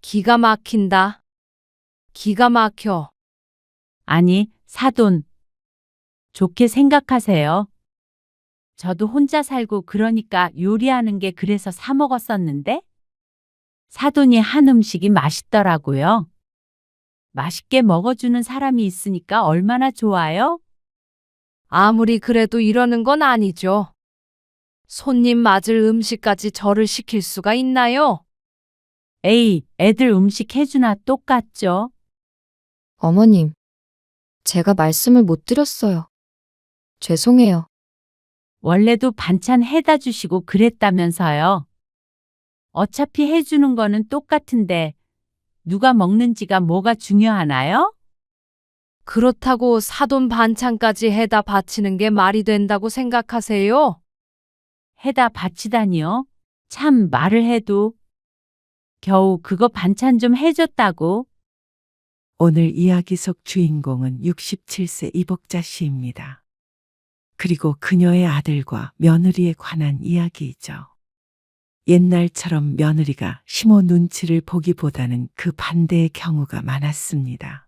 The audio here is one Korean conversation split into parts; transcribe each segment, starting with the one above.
기가 막힌다. 기가 막혀. 아니, 사돈. 좋게 생각하세요. 저도 혼자 살고 그러니까 요리하는 게 그래서 사 먹었었는데 사돈이 한 음식이 맛있더라고요. 맛있게 먹어주는 사람이 있으니까 얼마나 좋아요? 아무리 그래도 이러는 건 아니죠. 손님 맞을 음식까지 저를 시킬 수가 있나요? 에이, 애들 음식 해주나 똑같죠? 어머님, 제가 말씀을 못 드렸어요. 죄송해요. 원래도 반찬 해다 주시고 그랬다면서요. 어차피 해주는 거는 똑같은데 누가 먹는지가 뭐가 중요하나요? 그렇다고 사돈 반찬까지 해다 바치는 게 말이 된다고 생각하세요? 해다 바치다니요? 참 말을 해도 겨우 그거 반찬 좀 해줬다고. 오늘 이야기 속 주인공은 67세 이복자 씨입니다. 그리고 그녀의 아들과 며느리에 관한 이야기이죠. 옛날처럼 며느리가 시모 눈치를 보기보다는 그 반대의 경우가 많았습니다.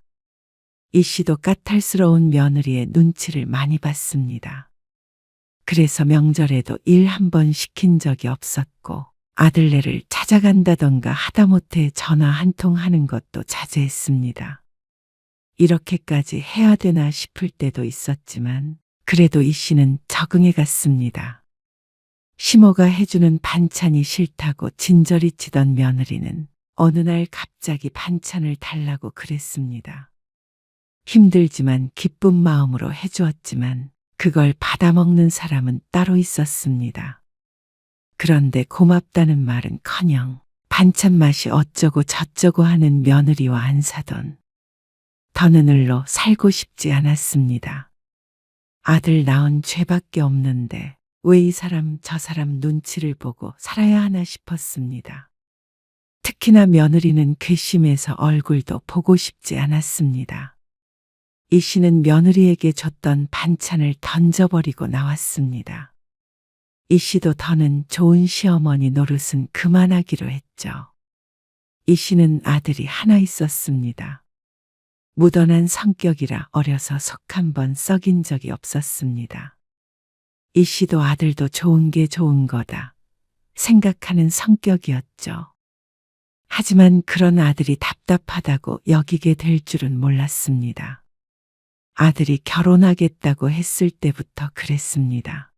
이 씨도 까탈스러운 며느리의 눈치를 많이 봤습니다. 그래서 명절에도 일 한 번 시킨 적이 없었고 아들네를 찾아간다던가 하다못해 전화 한 통 하는 것도 자제했습니다. 이렇게까지 해야 되나 싶을 때도 있었지만 그래도 이 씨는 적응해 갔습니다. 시모가 해주는 반찬이 싫다고 진저리 치던 며느리는 어느 날 갑자기 반찬을 달라고 그랬습니다. 힘들지만 기쁜 마음으로 해주었지만 그걸 받아먹는 사람은 따로 있었습니다. 그런데 고맙다는 말은커녕 반찬 맛이 어쩌고 저쩌고 하는 며느리와 안 사돈. 더는 을로 살고 싶지 않았습니다. 아들 낳은 죄밖에 없는데 왜 이 사람 저 사람 눈치를 보고 살아야 하나 싶었습니다. 특히나 며느리는 괘씸해서 얼굴도 보고 싶지 않았습니다. 이 씨는 며느리에게 줬던 반찬을 던져버리고 나왔습니다. 이 씨도 더는 좋은 시어머니 노릇은 그만하기로 했죠. 이 씨는 아들이 하나 있었습니다. 무던한 성격이라 어려서 속 한 번 썩인 적이 없었습니다. 이 씨도 아들도 좋은 게 좋은 거다 생각하는 성격이었죠. 하지만 그런 아들이 답답하다고 여기게 될 줄은 몰랐습니다. 아들이 결혼하겠다고 했을 때부터 그랬습니다.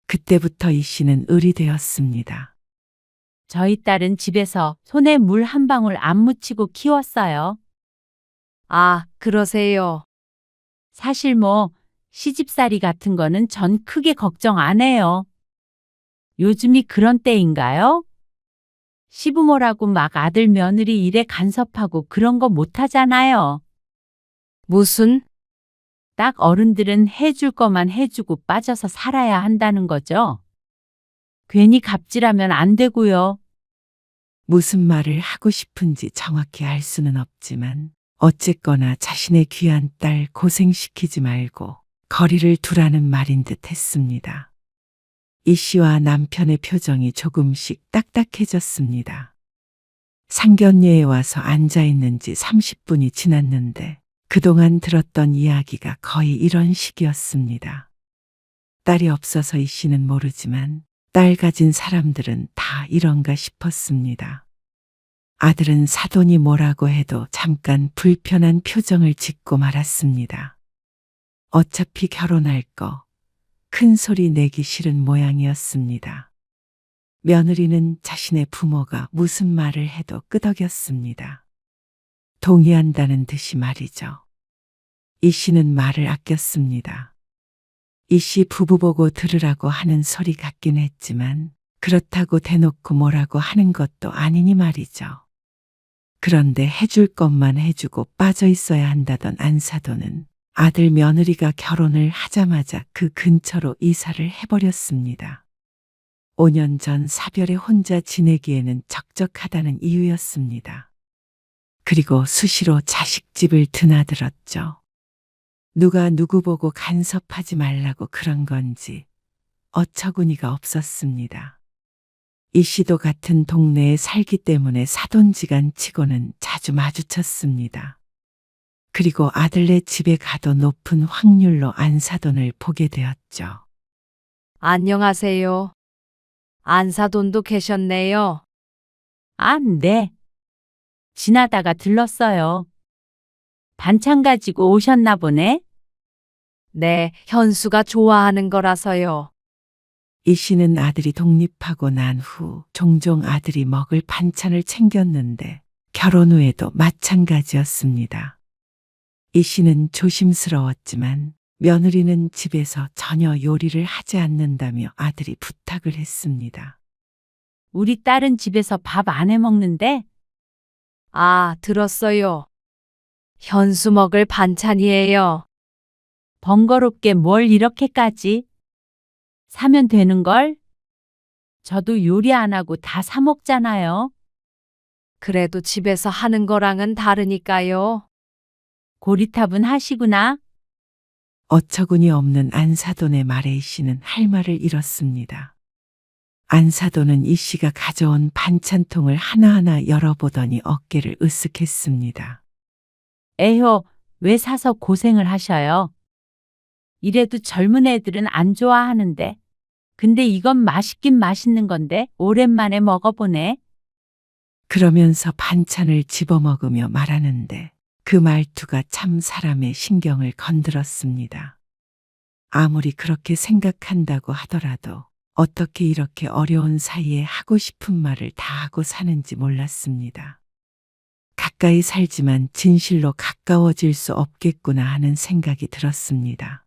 그때부터 이 씨는 을이 되었습니다. 저희 딸은 집에서 손에 물 한 방울 안 묻히고 키웠어요. 아, 그러세요. 사실 뭐 시집살이 같은 거는 전 크게 걱정 안 해요. 요즘이 그런 때인가요? 시부모라고 막 아들 며느리 일에 간섭하고 그런 거 못하잖아요. 무슨? 딱 어른들은 해줄 거만 해주고 빠져서 살아야 한다는 거죠. 괜히 갑질하면 안 되고요. 무슨 말을 하고 싶은지 정확히 알 수는 없지만 어쨌거나 자신의 귀한 딸 고생시키지 말고 거리를 두라는 말인 듯 했습니다. 이 씨와 남편의 표정이 조금씩 딱딱해졌습니다. 상견례에 와서 앉아 있는 지 30분이 지났는데 그동안 들었던 이야기가 거의 이런 식이었습니다. 딸이 없어서 이 씨는 모르지만 딸 가진 사람들은 다 이런가 싶었습니다. 아들은 사돈이 뭐라고 해도 잠깐 불편한 표정을 짓고 말았습니다. 어차피 결혼할 거 큰 소리 내기 싫은 모양이었습니다. 며느리는 자신의 부모가 무슨 말을 해도 끄덕였습니다. 동의한다는 듯이 말이죠. 이 씨는 말을 아꼈습니다. 이 씨 부부 보고 들으라고 하는 소리 같긴 했지만 그렇다고 대놓고 뭐라고 하는 것도 아니니 말이죠. 그런데 해줄 것만 해주고 빠져 있어야 한다던 안사돈은 아들 며느리가 결혼을 하자마자 그 근처로 이사를 해버렸습니다. 5년 전 사별에 혼자 지내기에는 적적하다는 이유였습니다. 그리고 수시로 자식집을 드나들었죠. 누가 누구 보고 간섭하지 말라고 그런 건지 어처구니가 없었습니다. 이 씨도 같은 동네에 살기 때문에 사돈지간 치고는 자주 마주쳤습니다. 그리고 아들네 집에 가도 높은 확률로 안사돈을 보게 되었죠. 안녕하세요. 안사돈도 계셨네요. 아, 네. 지나다가 들렀어요. 반찬 가지고 오셨나 보네? 네, 현수가 좋아하는 거라서요. 이 씨는 아들이 독립하고 난 후 종종 아들이 먹을 반찬을 챙겼는데 결혼 후에도 마찬가지였습니다. 이 씨는 조심스러웠지만 며느리는 집에서 전혀 요리를 하지 않는다며 아들이 부탁을 했습니다. 우리 딸은 집에서 밥 안 해 먹는데 아, 들었어요. 현수 먹을 반찬이에요. 번거롭게 뭘 이렇게까지 사면 되는걸? 저도 요리 안 하고 다 사 먹잖아요. 그래도 집에서 하는 거랑은 다르니까요. 고리탑은 하시구나. 어처구니 없는 안사돈의 말에 이 씨는 할 말을 잃었습니다. 안사돈은 이 씨가 가져온 반찬통을 하나하나 열어보더니 어깨를 으쓱했습니다. 에효, 왜 사서 고생을 하셔요? 이래도 젊은 애들은 안 좋아하는데. 근데 이건 맛있긴 맛있는 건데 오랜만에 먹어보네. 그러면서 반찬을 집어먹으며 말하는데 그 말투가 참 사람의 신경을 건드렸습니다. 아무리 그렇게 생각한다고 하더라도 어떻게 이렇게 어려운 사이에 하고 싶은 말을 다 하고 사는지 몰랐습니다. 가까이 살지만 진실로 가까워질 수 없겠구나 하는 생각이 들었습니다.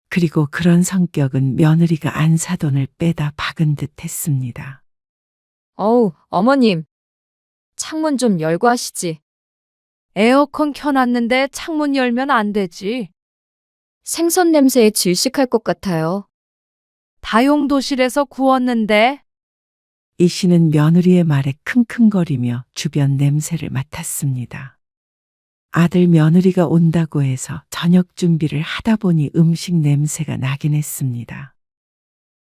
그리고 그런 성격은 며느리가 안사돈을 빼다 박은 듯 했습니다. 어우, 어머님. 창문 좀 열고 하시지. 에어컨 켜놨는데 창문 열면 안 되지. 생선 냄새에 질식할 것 같아요. 다용도실에서 구웠는데. 이 씨는 며느리의 말에 킁킁거리며 주변 냄새를 맡았습니다. 아들 며느리가 온다고 해서 저녁 준비를 하다 보니 음식 냄새가 나긴 했습니다.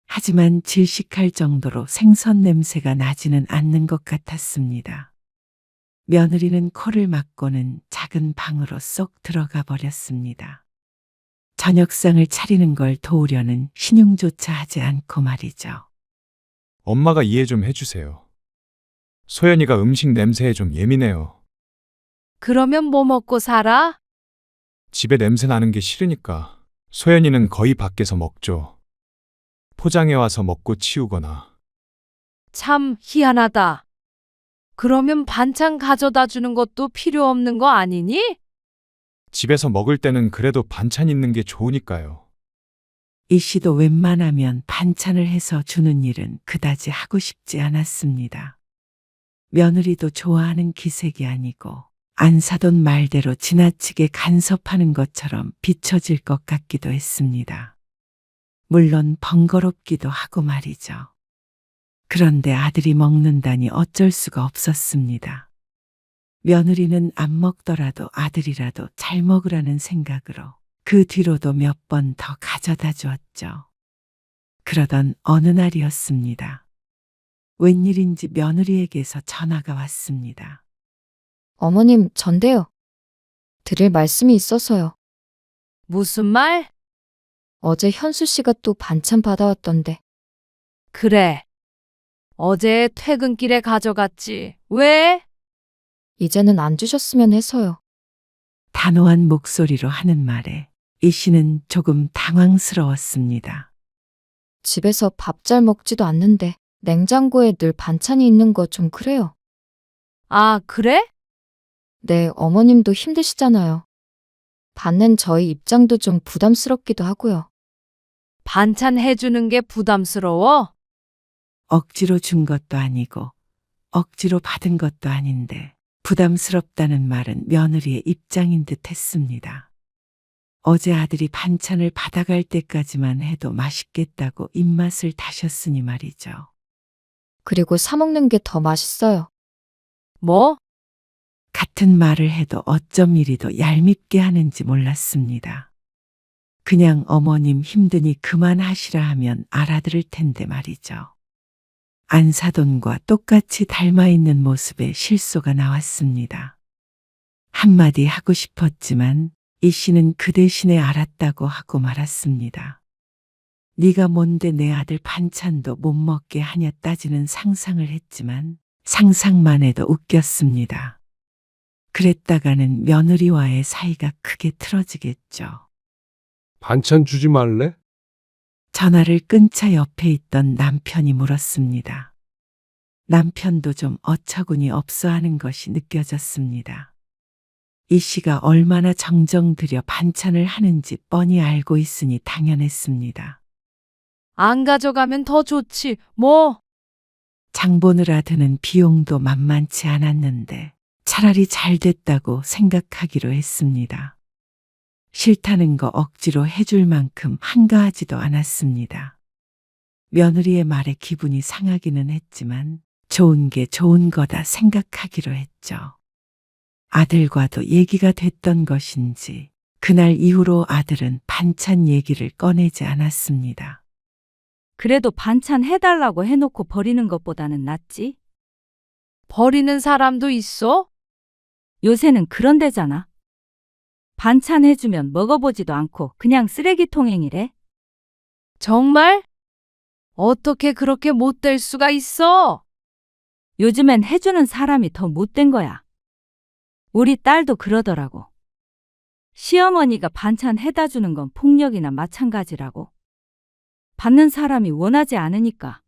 하지만 질식할 정도로 생선 냄새가 나지는 않는 것 같았습니다. 며느리는 코를 막고는 작은 방으로 쏙 들어가 버렸습니다. 저녁상을 차리는 걸 도우려는 신용조차 하지 않고 말이죠. 엄마가 이해 좀 해주세요. 소연이가 음식 냄새에 좀 예민해요. 그러면 뭐 먹고 살아? 집에 냄새 나는 게 싫으니까 소연이는 거의 밖에서 먹죠. 포장해 와서 먹고 치우거나. 참 희한하다. 그러면 반찬 가져다 주는 것도 필요 없는 거 아니니? 집에서 먹을 때는 그래도 반찬 있는 게 좋으니까요. 이 씨도 웬만하면 반찬을 해서 주는 일은 그다지 하고 싶지 않았습니다. 며느리도 좋아하는 기색이 아니고 안사돈 말대로 지나치게 간섭하는 것처럼 비춰질 것 같기도 했습니다. 물론 번거롭기도 하고 말이죠. 그런데 아들이 먹는다니 어쩔 수가 없었습니다. 며느리는 안 먹더라도 아들이라도 잘 먹으라는 생각으로 그 뒤로도 몇 번 더 가져다 주었죠. 그러던 어느 날이었습니다. 웬일인지 며느리에게서 전화가 왔습니다. 어머님, 전데요. 드릴 말씀이 있어서요. 무슨 말? 어제 현수 씨가 또 반찬 받아왔던데. 그래. 어제 퇴근길에 가져갔지. 왜? 이제는 안 주셨으면 해서요. 단호한 목소리로 하는 말에 이 씨는 조금 당황스러웠습니다. 집에서 밥 잘 먹지도 않는데 냉장고에 늘 반찬이 있는 거 좀 그래요. 아, 그래? 네, 어머님도 힘드시잖아요. 받는 저희 입장도 좀 부담스럽기도 하고요. 반찬 해주는 게 부담스러워? 억지로 준 것도 아니고 억지로 받은 것도 아닌데 부담스럽다는 말은 며느리의 입장인 듯 했습니다. 어제 아들이 반찬을 받아갈 때까지만 해도 맛있겠다고 입맛을 다셨으니 말이죠. 그리고 사 먹는 게 더 맛있어요. 뭐? 같은 말을 해도 어쩜 이리도 얄밉게 하는지 몰랐습니다. 그냥 어머님 힘드니 그만하시라 하면 알아들을 텐데 말이죠. 안사돈과 똑같이 닮아 있는 모습에 실소가 나왔습니다. 한마디 하고 싶었지만 이 씨는 그 대신에 알았다고 하고 말았습니다. 네가 뭔데 내 아들 반찬도 못 먹게 하냐 따지는 상상을 했지만 상상만 해도 웃겼습니다. 그랬다가는 며느리와의 사이가 크게 틀어지겠죠. 반찬 주지 말래? 전화를 끈 차 옆에 있던 남편이 물었습니다. 남편도 좀 어처구니 없어 하는 것이 느껴졌습니다. 이 씨가 얼마나 정정 들여 반찬을 하는지 뻔히 알고 있으니 당연했습니다. 안 가져가면 더 좋지, 뭐. 장 보느라 드는 비용도 만만치 않았는데 차라리 잘 됐다고 생각하기로 했습니다. 싫다는 거 억지로 해줄 만큼 한가하지도 않았습니다. 며느리의 말에 기분이 상하기는 했지만 좋은 게 좋은 거다 생각하기로 했죠. 아들과도 얘기가 됐던 것인지 그날 이후로 아들은 반찬 얘기를 꺼내지 않았습니다. 그래도 반찬 해달라고 해놓고 버리는 것보다는 낫지. 버리는 사람도 있어? 요새는 그런 데잖아. 반찬 해주면 먹어보지도 않고 그냥 쓰레기통행이래. 정말? 어떻게 그렇게 못될 수가 있어? 요즘엔 해주는 사람이 더 못된 거야. 우리 딸도 그러더라고. 시어머니가 반찬 해다 주는 건 폭력이나 마찬가지라고. 받는 사람이 원하지 않으니까.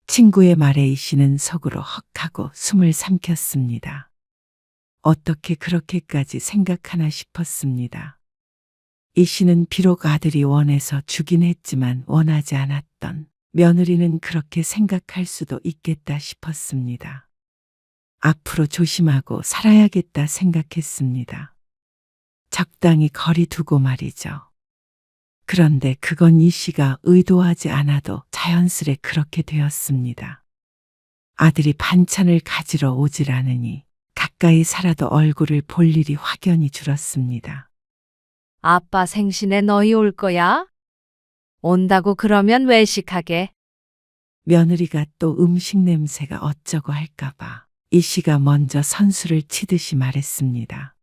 친구의 말에 이 씨는 속으로 헉하고 숨을 삼켰습니다. 어떻게 그렇게까지 생각하나 싶었습니다. 이 씨는 비록 아들이 원해서 주긴 했지만 원하지 않았던 며느리는 그렇게 생각할 수도 있겠다 싶었습니다. 앞으로 조심하고 살아야겠다 생각했습니다. 적당히 거리 두고 말이죠. 그런데 그건 이 씨가 의도하지 않아도 자연스레 그렇게 되었습니다. 아들이 반찬을 가지러 오질 않으니 가까이 살아도 얼굴을 볼 일이 확연히 줄었습니다. 아빠 생신에 너희 올 거야? 온다고 그러면 외식하게. 며느리가 또 음식 냄새가 어쩌고 할까봐 이 씨가 먼저 선수를 치듯이 말했습니다.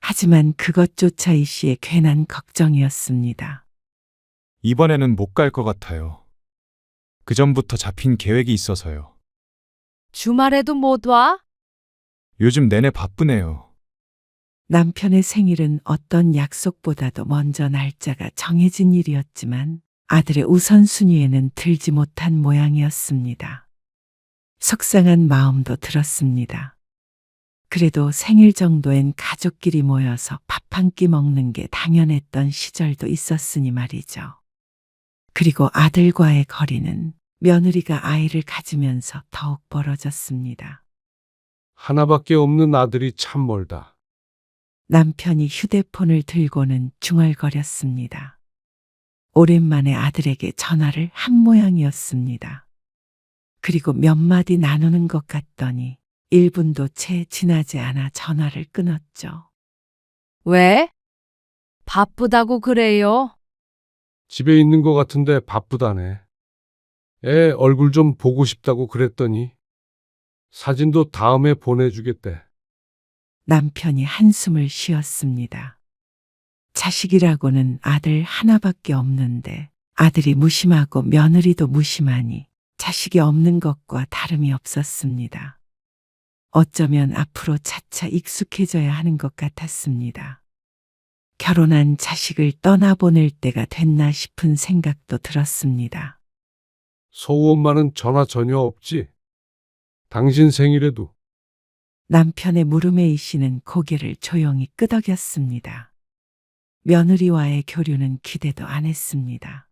하지만 그것조차 이 씨의 괜한 걱정이었습니다. 이번에는 못 갈 것 같아요. 그전부터 잡힌 계획이 있어서요. 주말에도 못 와? 요즘 내내 바쁘네요. 남편의 생일은 어떤 약속보다도 먼저 날짜가 정해진 일이었지만 아들의 우선순위에는 들지 못한 모양이었습니다. 속상한 마음도 들었습니다. 그래도 생일 정도엔 가족끼리 모여서 밥 한 끼 먹는 게 당연했던 시절도 있었으니 말이죠. 그리고 아들과의 거리는 며느리가 아이를 가지면서 더욱 벌어졌습니다. 하나밖에 없는 아들이 참 멀다. 남편이 휴대폰을 들고는 중얼거렸습니다. 오랜만에 아들에게 전화를 한 모양이었습니다. 그리고 몇 마디 나누는 것 같더니 1분도 채 지나지 않아 전화를 끊었죠. 왜? 바쁘다고 그래요? 집에 있는 것 같은데 바쁘다네. 애 얼굴 좀 보고 싶다고 그랬더니 사진도 다음에 보내주겠대. 남편이 한숨을 쉬었습니다. 자식이라고는 아들 하나밖에 없는데 아들이 무심하고 며느리도 무심하니 자식이 없는 것과 다름이 없었습니다. 어쩌면 앞으로 차차 익숙해져야 하는 것 같았습니다. 결혼한 자식을 떠나보낼 때가 됐나 싶은 생각도 들었습니다. 소우 엄마는 전화 전혀 없지? 당신 생일에도. 남편의 물음에 이 씨는 고개를 조용히 끄덕였습니다. 며느리와의 교류는 기대도 안 했습니다.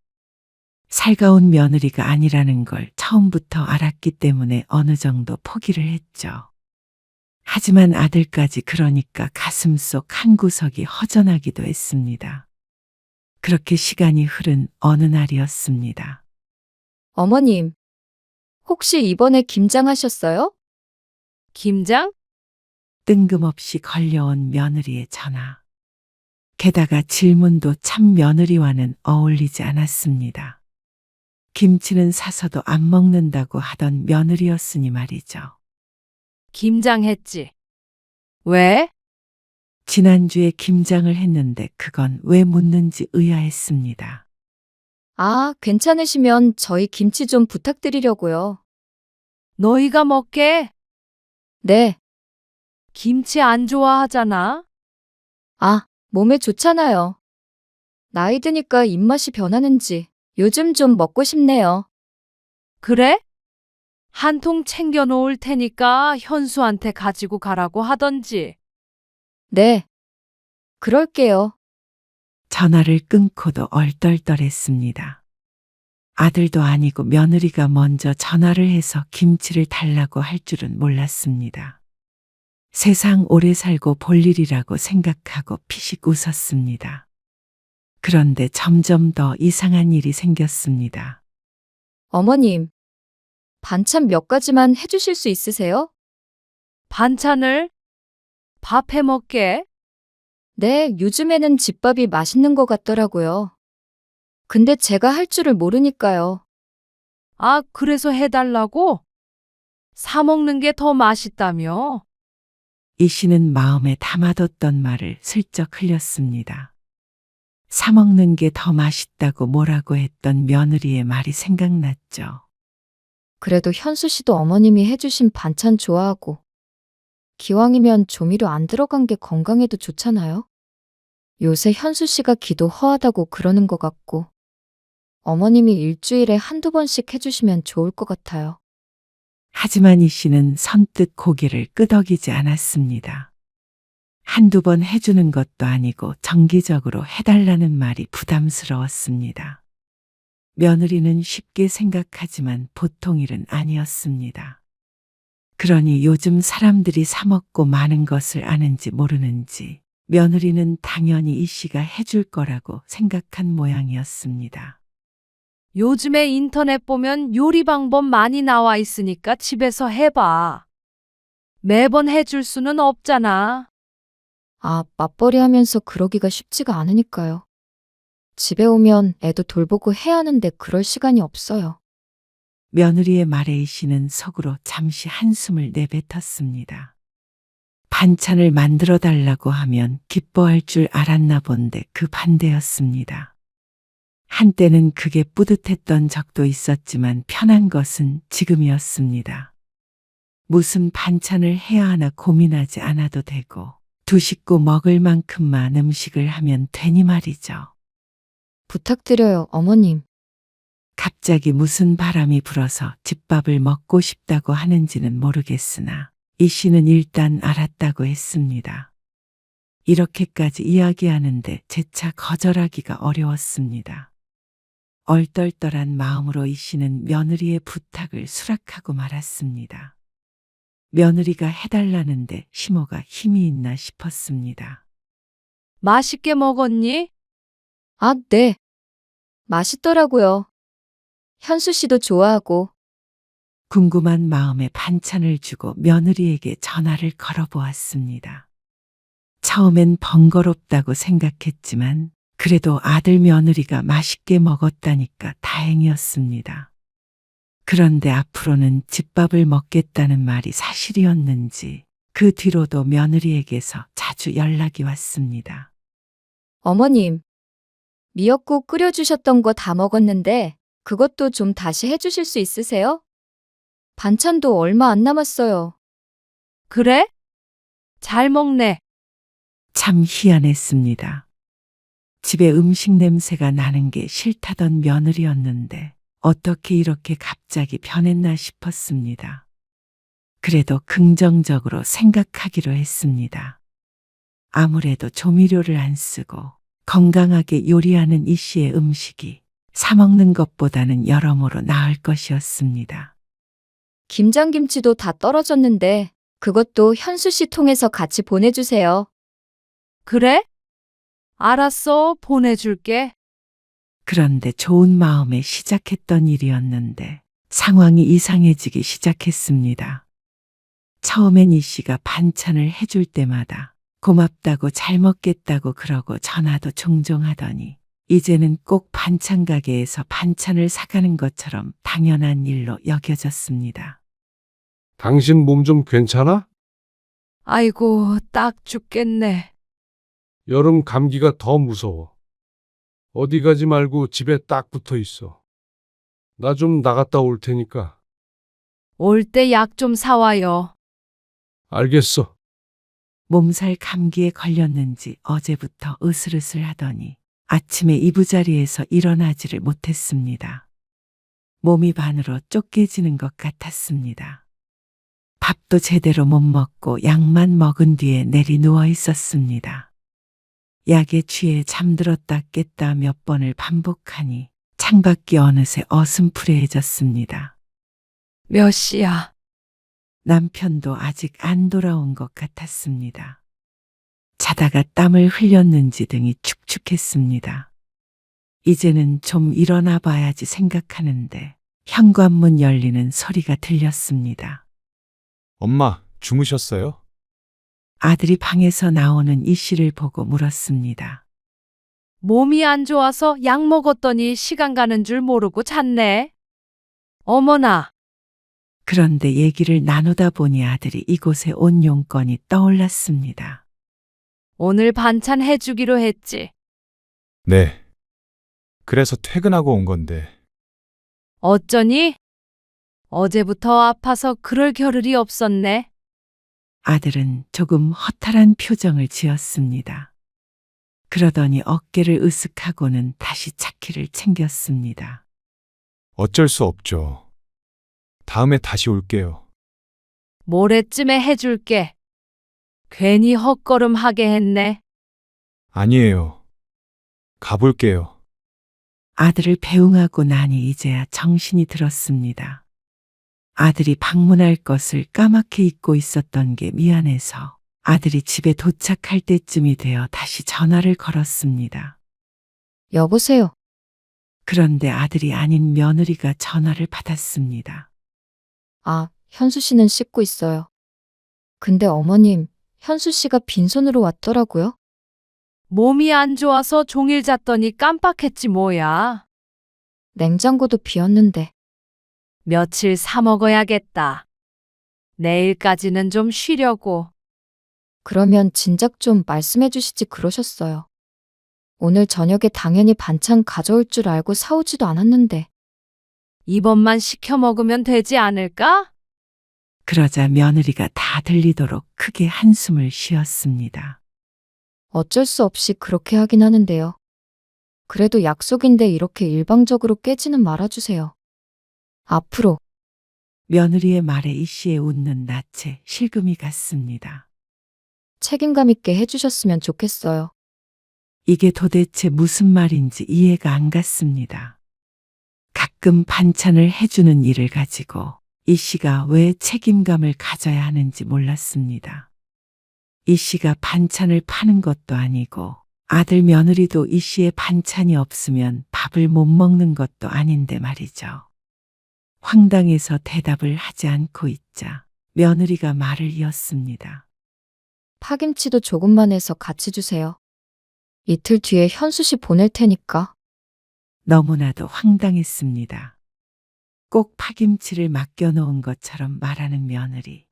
살가운 며느리가 아니라는 걸 처음부터 알았기 때문에 어느 정도 포기를 했죠. 하지만 아들까지 그러니까 가슴속 한 구석이 허전하기도 했습니다. 그렇게 시간이 흐른 어느 날이었습니다. 어머님, 혹시 이번에 김장하셨어요? 김장? 뜬금없이 걸려온 며느리의 전화. 게다가 질문도 참 며느리와는 어울리지 않았습니다. 김치는 사서도 안 먹는다고 하던 며느리였으니 말이죠. 김장했지. 왜? 지난주에 김장을 했는데 그건 왜 묻는지 의아했습니다. 아, 괜찮으시면 저희 김치 좀 부탁드리려고요. 너희가 먹게? 네. 김치 안 좋아하잖아. 아, 몸에 좋잖아요. 나이 드니까 입맛이 변하는지 요즘 좀 먹고 싶네요. 그래? 한 통 챙겨 놓을 테니까 현수한테 가지고 가라고 하던지. 네. 그럴게요. 전화를 끊고도 얼떨떨했습니다. 아들도 아니고 며느리가 먼저 전화를 해서 김치를 달라고 할 줄은 몰랐습니다. 세상 오래 살고 볼 일이라고 생각하고 피식 웃었습니다. 그런데 점점 더 이상한 일이 생겼습니다. 어머님, 반찬 몇 가지만 해주실 수 있으세요? 반찬을? 밥 해 먹게? 네, 요즘에는 집밥이 맛있는 것 같더라고요. 근데 제가 할 줄을 모르니까요. 아, 그래서 해달라고? 사 먹는 게 더 맛있다며? 이 씨는 마음에 담아뒀던 말을 슬쩍 흘렸습니다. 사 먹는 게 더 맛있다고 뭐라고 했던 며느리의 말이 생각났죠. 그래도 현수 씨도 어머님이 해주신 반찬 좋아하고, 기왕이면 조미료 안 들어간 게 건강에도 좋잖아요? 요새 현수 씨가 기도 허하다고 그러는 것 같고, 어머님이 일주일에 한두 번씩 해주시면 좋을 것 같아요. 하지만 이 씨는 선뜻 고개를 끄덕이지 않았습니다. 한두 번 해주는 것도 아니고 정기적으로 해달라는 말이 부담스러웠습니다. 며느리는 쉽게 생각하지만 보통 일은 아니었습니다. 그러니 요즘 사람들이 사먹고 많은 것을 아는지 모르는지 며느리는 당연히 이 씨가 해줄 거라고 생각한 모양이었습니다. 요즘에 인터넷 보면 요리 방법 많이 나와 있으니까 집에서 해봐. 매번 해줄 수는 없잖아. 아, 맞벌이 하면서 그러기가 쉽지가 않으니까요. 집에 오면 애도 돌보고 해야 하는데 그럴 시간이 없어요. 며느리의 말에 이 씨는 속으로 잠시 한숨을 내뱉었습니다. 반찬을 만들어 달라고 하면 기뻐할 줄 알았나 본데 그 반대였습니다. 한때는 그게 뿌듯했던 적도 있었지만 편한 것은 지금이었습니다. 무슨 반찬을 해야 하나 고민하지 않아도 되고 두 식구 먹을 만큼만 음식을 하면 되니 말이죠. 부탁드려요, 어머님. 갑자기 무슨 바람이 불어서 집밥을 먹고 싶다고 하는지는 모르겠으나 이 씨는 일단 알았다고 했습니다. 이렇게까지 이야기하는데 재차 거절하기가 어려웠습니다. 얼떨떨한 마음으로 이 씨는 며느리의 부탁을 수락하고 말았습니다. 며느리가 해달라는데 시모가 힘이 있나 싶었습니다. 맛있게 먹었니? 아, 네. 맛있더라고요. 현수 씨도 좋아하고. 궁금한 마음에 반찬을 주고 며느리에게 전화를 걸어보았습니다. 처음엔 번거롭다고 생각했지만 그래도 아들 며느리가 맛있게 먹었다니까 다행이었습니다. 그런데 앞으로는 집밥을 먹겠다는 말이 사실이었는지 그 뒤로도 며느리에게서 자주 연락이 왔습니다. 어머님, 미역국 끓여주셨던 거 다 먹었는데 그것도 좀 다시 해주실 수 있으세요? 반찬도 얼마 안 남았어요. 그래? 잘 먹네. 참 희한했습니다. 집에 음식 냄새가 나는 게 싫다던 며느리였는데 어떻게 이렇게 갑자기 변했나 싶었습니다. 그래도 긍정적으로 생각하기로 했습니다. 아무래도 조미료를 안 쓰고 건강하게 요리하는 이 씨의 음식이 사 먹는 것보다는 여러모로 나을 것이었습니다. 김장김치도 다 떨어졌는데 그것도 현수 씨 통해서 같이 보내주세요. 그래? 알았어, 보내줄게. 그런데 좋은 마음에 시작했던 일이었는데 상황이 이상해지기 시작했습니다. 처음엔 이 씨가 반찬을 해줄 때마다 고맙다고 잘 먹겠다고 그러고 전화도 종종 하더니 이제는 꼭 반찬 가게에서 반찬을 사가는 것처럼 당연한 일로 여겨졌습니다. 당신 몸 좀 괜찮아? 아이고, 딱 죽겠네. 여름 감기가 더 무서워. 어디 가지 말고 집에 딱 붙어 있어. 나 좀 나갔다 올 테니까. 올 때 약 좀 사와요. 알겠어. 몸살 감기에 걸렸는지 어제부터 으슬으슬 하더니 아침에 이부자리에서 일어나지를 못했습니다. 몸이 반으로 쪼개지는 것 같았습니다. 밥도 제대로 못 먹고 약만 먹은 뒤에 내리 누워 있었습니다. 약에 취해 잠들었다 깼다 몇 번을 반복하니 창밖이 어느새 어슴푸레해졌습니다. 몇 시야? 남편도 아직 안 돌아온 것 같았습니다. 자다가 땀을 흘렸는지 등이 축축했습니다. 이제는 좀 일어나 봐야지 생각하는데 현관문 열리는 소리가 들렸습니다. 엄마, 주무셨어요? 아들이 방에서 나오는 이 씨를 보고 물었습니다. 몸이 안 좋아서 약 먹었더니 시간 가는 줄 모르고 잤네. 어머나, 그런데 얘기를 나누다 보니 아들이 이곳에 온 용건이 떠올랐습니다. 오늘 반찬 해주기로 했지. 네. 그래서 퇴근하고 온 건데. 어쩌니? 어제부터 아파서 그럴 겨를이 없었네. 아들은 조금 허탈한 표정을 지었습니다. 그러더니 어깨를 으쓱하고는 다시 차키를 챙겼습니다. 어쩔 수 없죠. 다음에 다시 올게요. 모레쯤에 해줄게. 괜히 헛걸음하게 했네. 아니에요. 가볼게요. 아들을 배웅하고 나니 이제야 정신이 들었습니다. 아들이 방문할 것을 까맣게 잊고 있었던 게 미안해서 아들이 집에 도착할 때쯤이 되어 다시 전화를 걸었습니다. 여보세요. 그런데 아들이 아닌 며느리가 전화를 받았습니다. 아, 현수 씨는 씻고 있어요. 근데 어머님, 현수 씨가 빈손으로 왔더라고요. 몸이 안 좋아서 종일 잤더니 깜빡했지 뭐야. 냉장고도 비었는데. 며칠 사 먹어야겠다. 내일까지는 좀 쉬려고. 그러면 진작 좀 말씀해 주시지 그러셨어요. 오늘 저녁에 당연히 반찬 가져올 줄 알고 사오지도 않았는데. 이번만 시켜 먹으면 되지 않을까? 그러자 며느리가 다 들리도록 크게 한숨을 쉬었습니다. 어쩔 수 없이 그렇게 하긴 하는데요. 그래도 약속인데 이렇게 일방적으로 깨지는 말아주세요. 앞으로 며느리의 말에 이 씨의 웃는 낯에 실금이 갔습니다. 책임감 있게 해주셨으면 좋겠어요. 이게 도대체 무슨 말인지 이해가 안 갔습니다. 가끔 반찬을 해주는 일을 가지고 이 씨가 왜 책임감을 가져야 하는지 몰랐습니다. 이 씨가 반찬을 파는 것도 아니고 아들 며느리도 이 씨의 반찬이 없으면 밥을 못 먹는 것도 아닌데 말이죠. 황당해서 대답을 하지 않고 있자 며느리가 말을 이었습니다. 파김치도 조금만 해서 같이 주세요. 이틀 뒤에 현수 씨 보낼 테니까. 너무나도 황당했습니다. 꼭 파김치를 맡겨놓은 것처럼 말하는 며느리.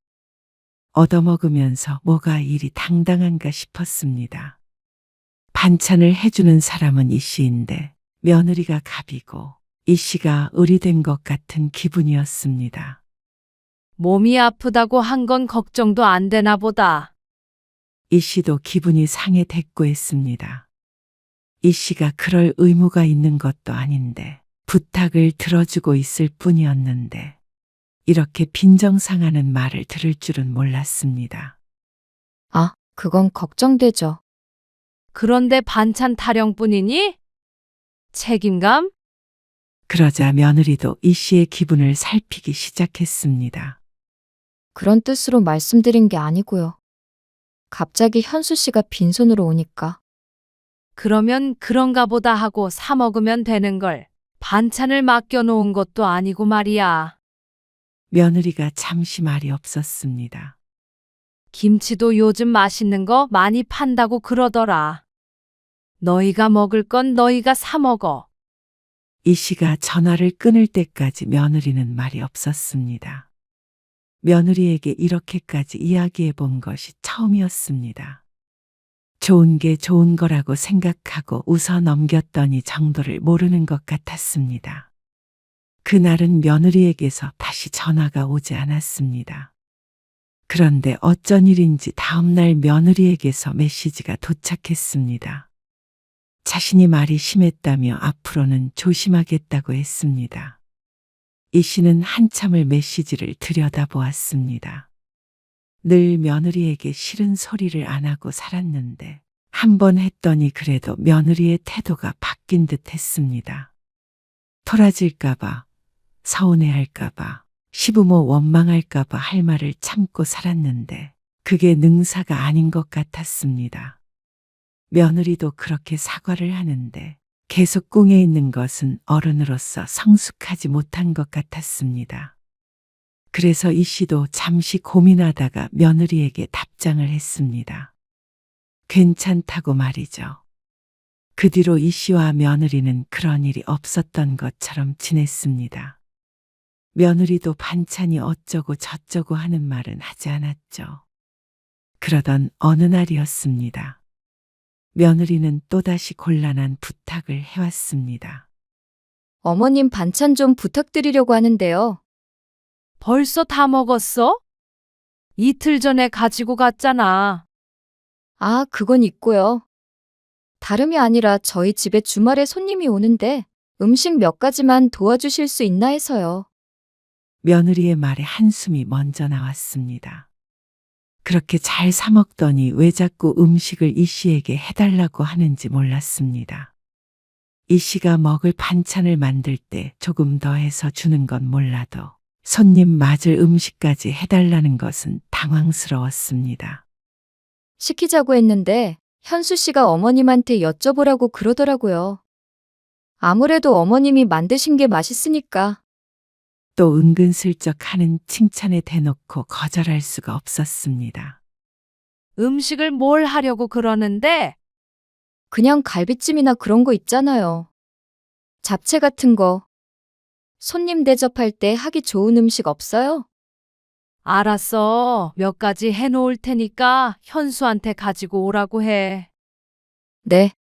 얻어먹으면서 뭐가 일이 당당한가 싶었습니다. 반찬을 해주는 사람은 이 씨인데 며느리가 갑이고 이 씨가 의리된 것 같은 기분이었습니다. 몸이 아프다고 한 건 걱정도 안 되나 보다. 이 씨도 기분이 상해 대꾸했습니다. 이 씨가 그럴 의무가 있는 것도 아닌데 부탁을 들어주고 있을 뿐이었는데 이렇게 빈정상하는 말을 들을 줄은 몰랐습니다. 아, 그건 걱정되죠. 그런데 반찬 타령뿐이니? 책임감? 그러자 며느리도 이 씨의 기분을 살피기 시작했습니다. 그런 뜻으로 말씀드린 게 아니고요. 갑자기 현수 씨가 빈손으로 오니까. 그러면 그런가 보다 하고 사 먹으면 되는 걸. 반찬을 맡겨놓은 것도 아니고 말이야. 며느리가 잠시 말이 없었습니다. 김치도 요즘 맛있는 거 많이 판다고 그러더라. 너희가 먹을 건 너희가 사 먹어. 이 씨가 전화를 끊을 때까지 며느리는 말이 없었습니다. 며느리에게 이렇게까지 이야기해 본 것이 처음이었습니다. 좋은 게 좋은 거라고 생각하고 웃어 넘겼더니 정도를 모르는 것 같았습니다. 그날은 며느리에게서 다시 전화가 오지 않았습니다. 그런데 어쩐 일인지 다음날 며느리에게서 메시지가 도착했습니다. 자신이 말이 심했다며 앞으로는 조심하겠다고 했습니다. 이 씨는 한참을 메시지를 들여다보았습니다. 늘 며느리에게 싫은 소리를 안 하고 살았는데 한 번 했더니 그래도 며느리의 태도가 바뀐 듯 했습니다. 토라질까봐, 서운해할까봐, 시부모 원망할까봐 할 말을 참고 살았는데 그게 능사가 아닌 것 같았습니다. 며느리도 그렇게 사과를 하는데 계속 꿍해 있는 것은 어른으로서 성숙하지 못한 것 같았습니다. 그래서 이 씨도 잠시 고민하다가 며느리에게 답장을 했습니다. 괜찮다고 말이죠. 그 뒤로 이 씨와 며느리는 그런 일이 없었던 것처럼 지냈습니다. 며느리도 반찬이 어쩌고 저쩌고 하는 말은 하지 않았죠. 그러던 어느 날이었습니다. 며느리는 또다시 곤란한 부탁을 해왔습니다. 어머님 반찬 좀 부탁드리려고 하는데요. 벌써 다 먹었어? 이틀 전에 가지고 갔잖아. 아, 그건 있고요. 다름이 아니라 저희 집에 주말에 손님이 오는데 음식 몇 가지만 도와주실 수 있나 해서요. 며느리의 말에 한숨이 먼저 나왔습니다. 그렇게 잘 사먹더니 왜 자꾸 음식을 이 씨에게 해달라고 하는지 몰랐습니다. 이 씨가 먹을 반찬을 만들 때 조금 더 해서 주는 건 몰라도 손님 맞을 음식까지 해달라는 것은 당황스러웠습니다. 시키자고 했는데 현수 씨가 어머님한테 여쭤보라고 그러더라고요. 아무래도 어머님이 만드신 게 맛있으니까. 또 은근슬쩍 하는 칭찬에 대놓고 거절할 수가 없었습니다. 음식을 뭘 하려고 그러는데? 그냥 갈비찜이나 그런 거 있잖아요. 잡채 같은 거. 손님 대접할 때 하기 좋은 음식 없어요? 알았어. 몇 가지 해놓을 테니까 현수한테 가지고 오라고 해. 네.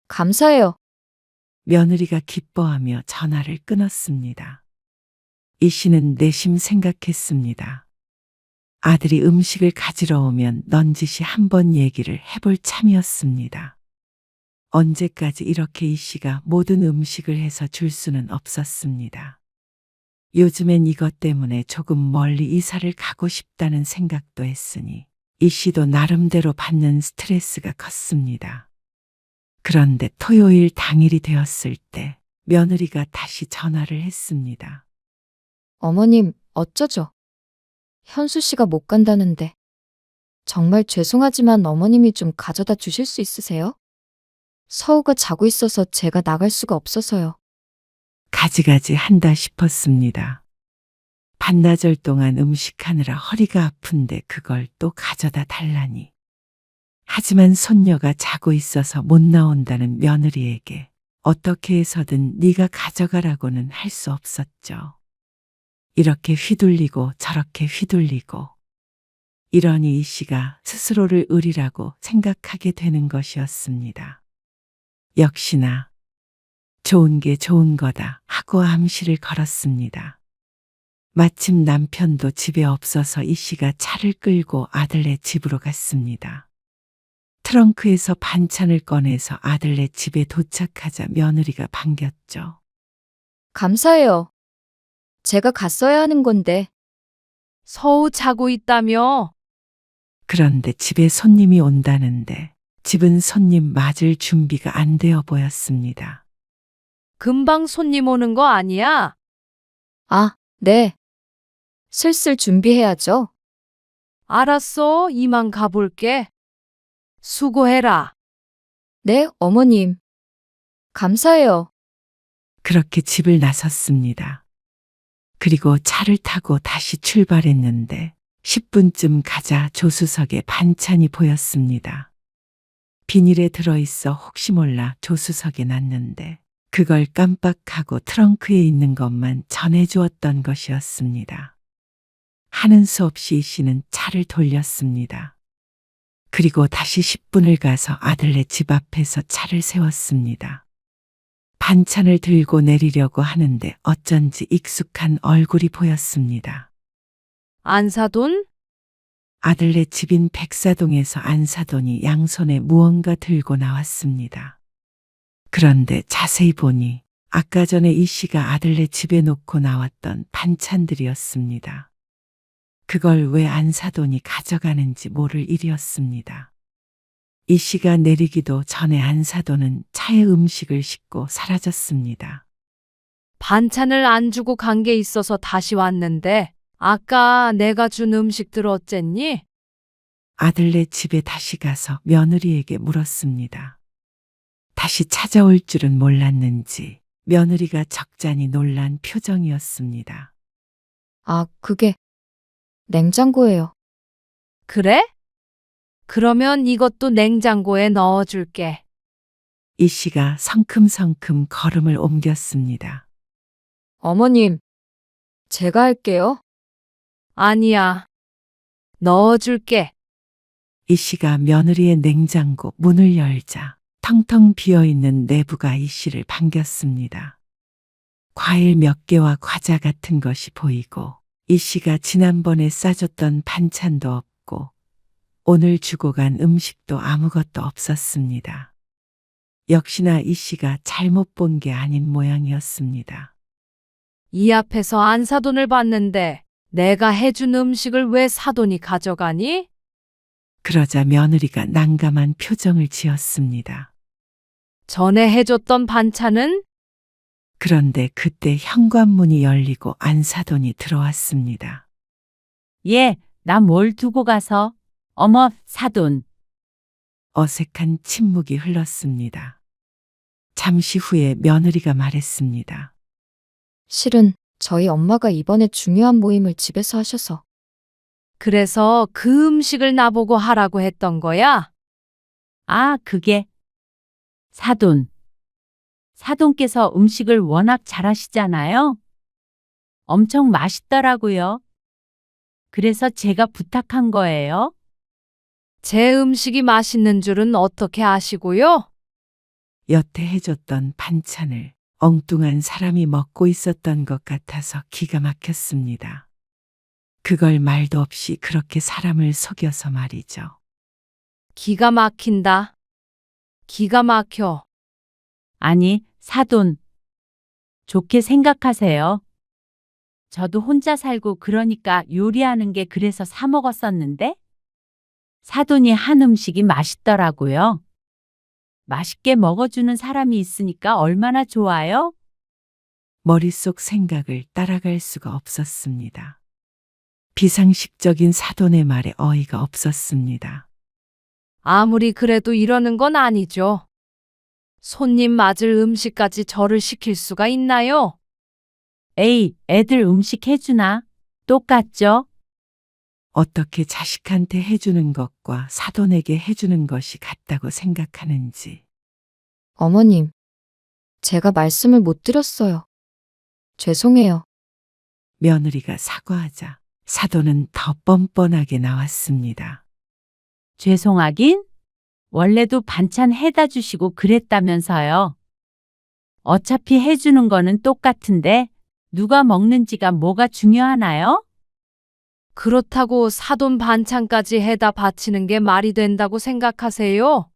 감사해요. 며느리가 기뻐하며 전화를 끊었습니다. 이 씨는 내심 생각했습니다. 아들이 음식을 가지러 오면 넌지시 한번 얘기를 해볼 참이었습니다. 언제까지 이렇게 이 씨가 모든 음식을 해서 줄 수는 없었습니다. 요즘엔 이것 때문에 조금 멀리 이사를 가고 싶다는 생각도 했으니 이 씨도 나름대로 받는 스트레스가 컸습니다. 그런데 토요일 당일이 되었을 때 며느리가 다시 전화를 했습니다. 어머님, 어쩌죠? 현수 씨가 못 간다는데. 정말 죄송하지만 어머님이 좀 가져다 주실 수 있으세요? 서우가 자고 있어서 제가 나갈 수가 없어서요. 가지가지 한다 싶었습니다. 반나절 동안 음식하느라 허리가 아픈데 그걸 또 가져다 달라니. 하지만 손녀가 자고 있어서 못 나온다는 며느리에게 어떻게 해서든 네가 가져가라고는 할 수 없었죠. 이렇게 휘둘리고 저렇게 휘둘리고 이러니 이 씨가 스스로를 의리라고 생각하게 되는 것이었습니다. 역시나 좋은 게 좋은 거다 하고 암시를 걸었습니다. 마침 남편도 집에 없어서 이 씨가 차를 끌고 아들네 집으로 갔습니다. 트렁크에서 반찬을 꺼내서 아들네 집에 도착하자 며느리가 반겼죠. 감사해요. 제가 갔어야 하는 건데. 서우 자고 있다며? 그런데 집에 손님이 온다는데 집은 손님 맞을 준비가 안 되어 보였습니다. 금방 손님 오는 거 아니야? 아, 네. 슬슬 준비해야죠. 알았어. 이만 가볼게. 수고해라. 네, 어머님. 감사해요. 그렇게 집을 나섰습니다. 그리고 차를 타고 다시 출발했는데 10분쯤 가자 조수석에 반찬이 보였습니다. 비닐에 들어있어 혹시 몰라 조수석에 놨는데 그걸 깜빡하고 트렁크에 있는 것만 전해주었던 것이었습니다. 하는 수 없이 이 씨는 차를 돌렸습니다. 그리고 다시 10분을 가서 아들네 집 앞에서 차를 세웠습니다. 반찬을 들고 내리려고 하는데 어쩐지 익숙한 얼굴이 보였습니다. 안사돈? 아들네 집인 백사동에서 안사돈이 양손에 무언가 들고 나왔습니다. 그런데 자세히 보니 아까 전에 이 씨가 아들네 집에 놓고 나왔던 반찬들이었습니다. 그걸 왜 안사돈이 가져가는지 모를 일이었습니다. 이 씨가 내리기도 전에 안사돈은 차에 음식을 싣고 사라졌습니다. 반찬을 안 주고 간 게 있어서 다시 왔는데 아까 내가 준 음식들 어쨌니? 아들네 집에 다시 가서 며느리에게 물었습니다. 다시 찾아올 줄은 몰랐는지 며느리가 적잖이 놀란 표정이었습니다. 아, 그게 냉장고예요. 그래? 그러면 이것도 냉장고에 넣어줄게. 이 씨가 성큼성큼 걸음을 옮겼습니다. 어머님, 제가 할게요. 아니야. 넣어줄게. 이 씨가 며느리의 냉장고 문을 열자 텅텅 비어있는 내부가 이 씨를 반겼습니다. 과일 몇 개와 과자 같은 것이 보이고 이 씨가 지난번에 싸줬던 반찬도 없고 오늘 주고 간 음식도 아무것도 없었습니다. 역시나 이 씨가 잘못 본 게 아닌 모양이었습니다. 이 앞에서 안사돈을 봤는데 내가 해준 음식을 왜 사돈이 가져가니? 그러자 며느리가 난감한 표정을 지었습니다. 전에 해줬던 반찬은? 그런데 그때 현관문이 열리고 안사돈이 들어왔습니다. 예, 나 뭘 두고 가서. 어머, 사돈. 어색한 침묵이 흘렀습니다. 잠시 후에 며느리가 말했습니다. 실은 저희 엄마가 이번에 중요한 모임을 집에서 하셔서 그래서 그 음식을 나보고 하라고 했던 거야? 아, 그게. 사돈. 사돈께서 음식을 워낙 잘하시잖아요. 엄청 맛있더라고요. 그래서 제가 부탁한 거예요. 제 음식이 맛있는 줄은 어떻게 아시고요? 여태 해줬던 반찬을 엉뚱한 사람이 먹고 있었던 것 같아서 기가 막혔습니다. 그걸 말도 없이 그렇게 사람을 속여서 말이죠. 기가 막힌다. 기가 막혀. 아니, 사돈. 좋게 생각하세요. 저도 혼자 살고 그러니까 요리하는 게 그래서 사 먹었었는데 사돈이 한 음식이 맛있더라고요. 맛있게 먹어주는 사람이 있으니까 얼마나 좋아요? 머릿속 생각을 따라갈 수가 없었습니다. 비상식적인 사돈의 말에 어이가 없었습니다. 아무리 그래도 이러는 건 아니죠. 손님 맞을 음식까지 저를 시킬 수가 있나요? 에이, 애들 음식 해주나? 똑같죠? 어떻게 자식한테 해주는 것과 사돈에게 해주는 것이 같다고 생각하는지. 어머님, 제가 말씀을 못 드렸어요. 죄송해요. 며느리가 사과하자 사돈은 더 뻔뻔하게 나왔습니다. 죄송하긴? 원래도 반찬 해다 주시고 그랬다면서요. 어차피 해주는 거는 똑같은데 누가 먹는지가 뭐가 중요하나요? 그렇다고 사돈 반찬까지 해다 바치는 게 말이 된다고 생각하세요?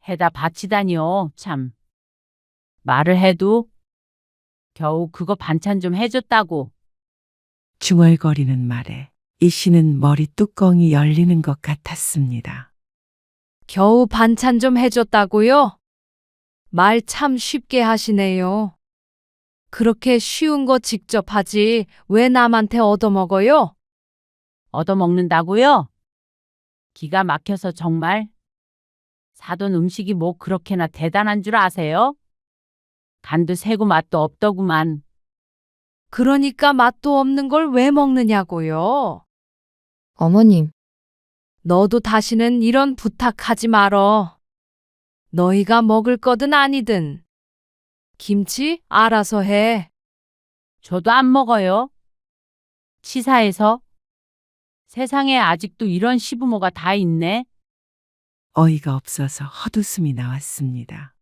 해다 바치다니요, 참. 말을 해도 겨우 그거 반찬 좀 해줬다고. 중얼거리는 말에 이 씨는 머리 뚜껑이 열리는 것 같았습니다. 겨우 반찬 좀 해줬다고요? 말 참 쉽게 하시네요. 그렇게 쉬운 거 직접 하지 왜 남한테 얻어먹어요? 얻어먹는다고요? 기가 막혀서 정말. 사돈 음식이 뭐 그렇게나 대단한 줄 아세요? 간도 세고 맛도 없더구만. 그러니까 맛도 없는 걸 왜 먹느냐고요? 어머님, 너도 다시는 이런 부탁하지 말어. 너희가 먹을 거든 아니든. 김치 알아서 해. 저도 안 먹어요. 치사해서. 세상에 아직도 이런 시부모가 다 있네. 어이가 없어서 헛웃음이 나왔습니다.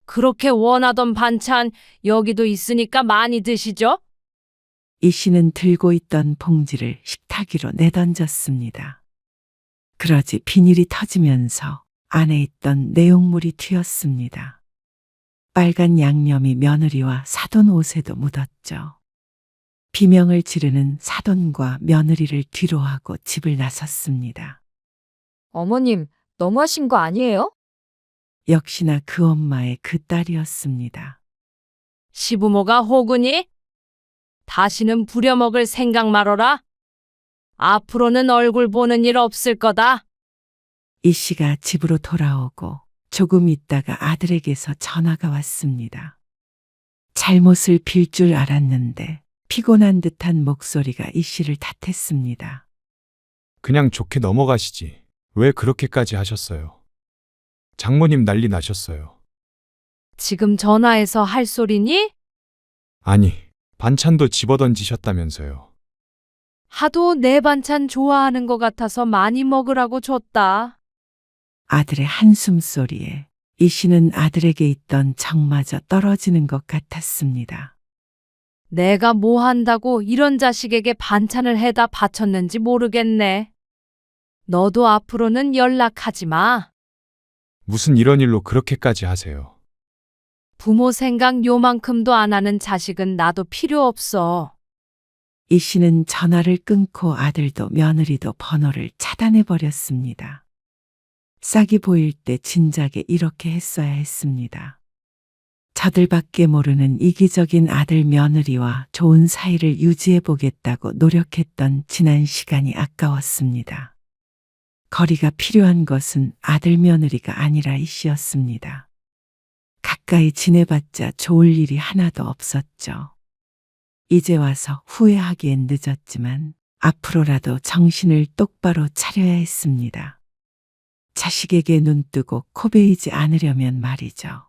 그렇게 원하던 반찬 여기도 있으니까 많이 드시죠? 이 씨는 들고 있던 봉지를 식탁 위로 내던졌습니다. 그러지 비닐이 터지면서 안에 있던 내용물이 튀었습니다. 빨간 양념이 며느리와 사돈 옷에도 묻었죠. 비명을 지르는 사돈과 며느리를 뒤로하고 집을 나섰습니다. 어머님, 너무하신 거 아니에요? 역시나 그 엄마의 그 딸이었습니다. 시부모가 호구니? 다시는 부려먹을 생각 말어라. 앞으로는 얼굴 보는 일 없을 거다. 이 씨가 집으로 돌아오고 조금 있다가 아들에게서 전화가 왔습니다. 잘못을 빌 줄 알았는데 피곤한 듯한 목소리가 이 씨를 탓했습니다. 그냥 좋게 넘어가시지. 왜 그렇게까지 하셨어요? 장모님 난리 나셨어요. 지금 전화해서 할 소리니? 아니, 반찬도 집어던지셨다면서요. 하도 내 반찬 좋아하는 것 같아서 많이 먹으라고 줬다. 아들의 한숨 소리에 이 씨는 아들에게 있던 정마저 떨어지는 것 같았습니다. 내가 뭐 한다고 이런 자식에게 반찬을 해다 바쳤는지 모르겠네. 너도 앞으로는 연락하지 마. 무슨 이런 일로 그렇게까지 하세요? 부모 생각 요만큼도 안 하는 자식은 나도 필요 없어. 이 씨는 전화를 끊고 아들도 며느리도 번호를 차단해 버렸습니다. 싹이 보일 때 진작에 이렇게 했어야 했습니다. 저들밖에 모르는 이기적인 아들 며느리와 좋은 사이를 유지해 보겠다고 노력했던 지난 시간이 아까웠습니다. 거리가 필요한 것은 아들 며느리가 아니라 이 씨였습니다. 가까이 지내봤자 좋을 일이 하나도 없었죠. 이제 와서 후회하기엔 늦었지만 앞으로라도 정신을 똑바로 차려야 했습니다. 자식에게 눈뜨고 코 베이지 않으려면 말이죠.